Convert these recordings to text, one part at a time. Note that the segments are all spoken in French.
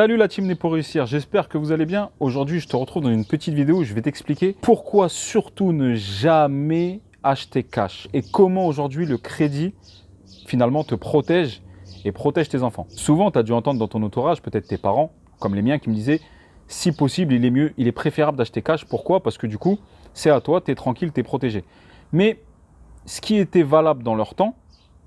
Salut la team Né pour réussir, j'espère que vous allez bien. Aujourd'hui, je te retrouve dans une petite vidéo où je vais t'expliquer pourquoi surtout ne jamais acheter cash et comment aujourd'hui le crédit finalement te protège et protège tes enfants. Souvent, tu as dû entendre dans ton entourage, peut-être tes parents, comme les miens, qui me disaient si possible, il est préférable d'acheter cash. Pourquoi? Parce que du coup, c'est à toi, tu es tranquille, tu es protégé. Mais ce qui était valable dans leur temps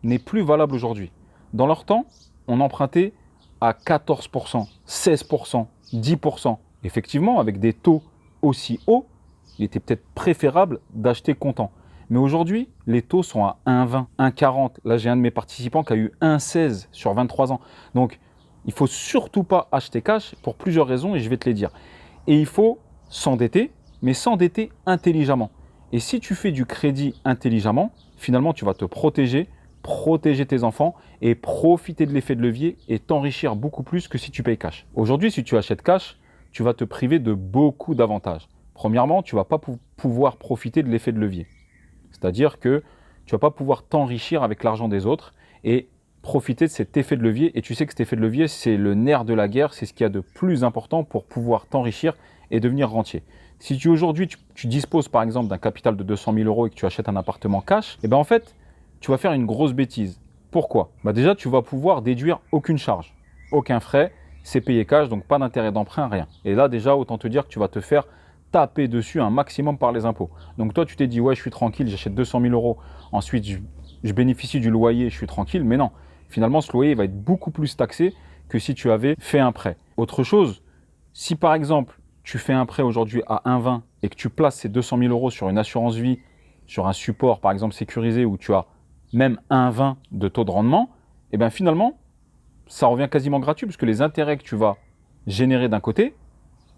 n'est plus valable aujourd'hui. Dans leur temps, on empruntait à 14%, 16%, 10%. Effectivement, avec des taux aussi hauts, il était peut-être préférable d'acheter comptant. Mais aujourd'hui, les taux sont à 1,20, 1,40. Là, j'ai un de mes participants qui a eu 1,16 sur 23 ans. Donc, il ne faut surtout pas acheter cash pour plusieurs raisons et je vais te les dire. Et il faut s'endetter, mais s'endetter intelligemment. Et si tu fais du crédit intelligemment, finalement, tu vas te protéger tes enfants et profiter de l'effet de levier et t'enrichir beaucoup plus que si tu payes cash. Aujourd'hui, si tu achètes cash, tu vas te priver de beaucoup d'avantages. Premièrement, tu ne vas pas pouvoir profiter de l'effet de levier. C'est-à-dire que tu ne vas pas pouvoir t'enrichir avec l'argent des autres et profiter de cet effet de levier. Et tu sais que cet effet de levier, c'est le nerf de la guerre, c'est ce qu'il y a de plus important pour pouvoir t'enrichir et devenir rentier. Si aujourd'hui, tu disposes par exemple d'un capital de 200 000 € et que tu achètes un appartement cash, et bien en fait, tu vas faire une grosse bêtise. Pourquoi? Déjà, tu vas pouvoir déduire aucune charge, aucun frais, c'est payé cash, donc pas d'intérêt d'emprunt, rien. Et là, déjà, autant te dire que tu vas te faire taper dessus un maximum par les impôts. Donc toi, tu t'es dit, ouais, je suis tranquille, j'achète 200 000 €, ensuite, je bénéficie du loyer, je suis tranquille. Mais non, finalement, ce loyer va être beaucoup plus taxé que si tu avais fait un prêt. Autre chose, si par exemple, tu fais un prêt aujourd'hui à 1,20 et que tu places ces 200 000 € sur une assurance vie, sur un support, par exemple, sécurisé, où tu as même 1,20 de taux de rendement, et bien finalement, ça revient quasiment gratuit puisque les intérêts que tu vas générer d'un côté,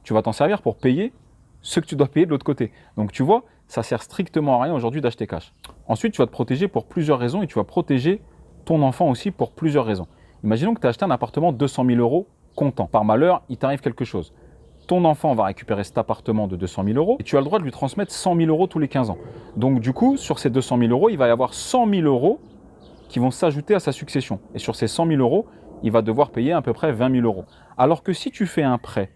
tu vas t'en servir pour payer ce que tu dois payer de l'autre côté. Donc tu vois, ça sert strictement à rien aujourd'hui d'acheter cash. Ensuite, tu vas te protéger pour plusieurs raisons et tu vas protéger ton enfant aussi pour plusieurs raisons. Imaginons que tu as acheté un appartement de 200 000 € comptant. Par malheur, il t'arrive quelque chose. Ton enfant va récupérer cet appartement de 200 000 € et tu as le droit de lui transmettre 100 000 € tous les 15 ans. Donc du coup, sur ces 200 000 €, il va y avoir 100 000 € qui vont s'ajouter à sa succession. Et sur ces 100 000 €, il va devoir payer à peu près 20 000 €. Alors que si tu fais un prêt,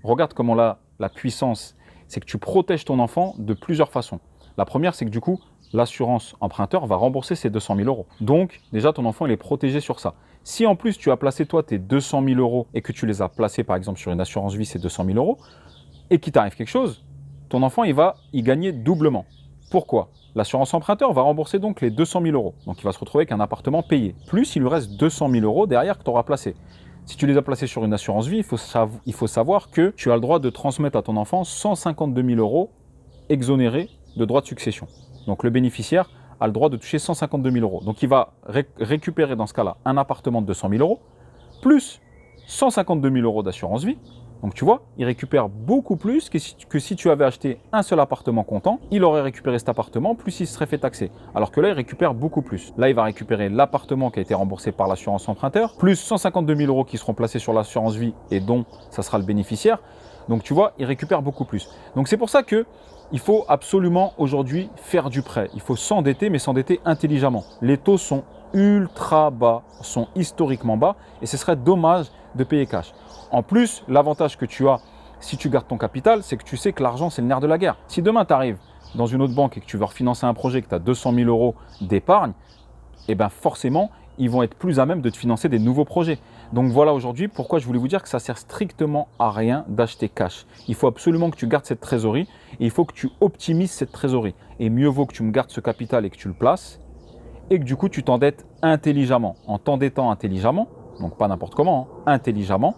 regarde comment la puissance, c'est que tu protèges ton enfant de plusieurs façons. La première, c'est que du coup, l'assurance emprunteur va rembourser ces 200 000 €. Donc déjà, ton enfant, il est protégé sur ça. Si en plus, tu as placé toi tes 200 000 € et que tu les as placés par exemple sur une assurance vie, ces 200 000 € et qu'il t'arrive quelque chose, ton enfant, il va y gagner doublement. Pourquoi? L'assurance emprunteur va rembourser donc les 200 000 €. Donc il va se retrouver avec un appartement payé. Plus, il lui reste 200 000 € derrière que tu auras placé. Si tu les as placés sur une assurance vie, il faut savoir que tu as le droit de transmettre à ton enfant 152 000 € exonérés de droits de succession. Donc le bénéficiaire a le droit de toucher 152 000 €. Donc il va récupérer dans ce cas-là un appartement de 200 000 € plus 152 000 € d'assurance vie. Donc tu vois, il récupère beaucoup plus que si tu avais acheté un seul appartement comptant, il aurait récupéré cet appartement, plus il serait fait taxer. Alors que là, il récupère beaucoup plus. Là, il va récupérer l'appartement qui a été remboursé par l'assurance emprunteur, plus 152 000 € qui seront placés sur l'assurance vie et dont ça sera le bénéficiaire. Donc tu vois, il récupère beaucoup plus. Donc c'est pour ça que il faut absolument aujourd'hui faire du prêt. Il faut s'endetter, mais s'endetter intelligemment. Les taux sont ultra bas, sont historiquement bas et ce serait dommage de payer cash. En plus, l'avantage que tu as si tu gardes ton capital, c'est que tu sais que l'argent, c'est le nerf de la guerre. Si demain, tu arrives dans une autre banque et que tu veux refinancer un projet, que tu as 200 000 € d'épargne, eh bien forcément, ils vont être plus à même de te financer des nouveaux projets. Donc voilà aujourd'hui pourquoi je voulais vous dire que ça sert strictement à rien d'acheter cash. Il faut absolument que tu gardes cette trésorerie et il faut que tu optimises cette trésorerie. Et mieux vaut que tu me gardes ce capital et que tu le places et que du coup tu t'endettes intelligemment. En t'endettant intelligemment, donc pas n'importe comment, hein, intelligemment,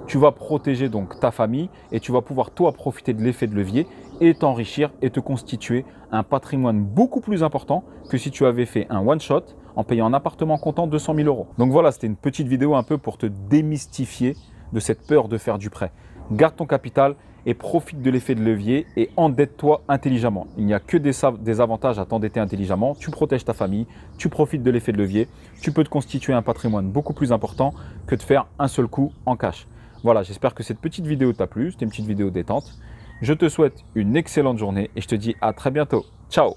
tu vas protéger donc ta famille et tu vas pouvoir toi profiter de l'effet de levier et t'enrichir et te constituer un patrimoine beaucoup plus important que si tu avais fait un one-shot en payant un appartement comptant 200 000 €. Donc voilà, c'était une petite vidéo un peu pour te démystifier de cette peur de faire du prêt. Garde ton capital et profite de l'effet de levier et endette-toi intelligemment. Il n'y a que des avantages à t'endetter intelligemment. Tu protèges ta famille, tu profites de l'effet de levier, tu peux te constituer un patrimoine beaucoup plus important que de faire un seul coup en cash. Voilà, j'espère que cette petite vidéo t'a plu. C'était une petite vidéo détente. Je te souhaite une excellente journée et je te dis à très bientôt. Ciao!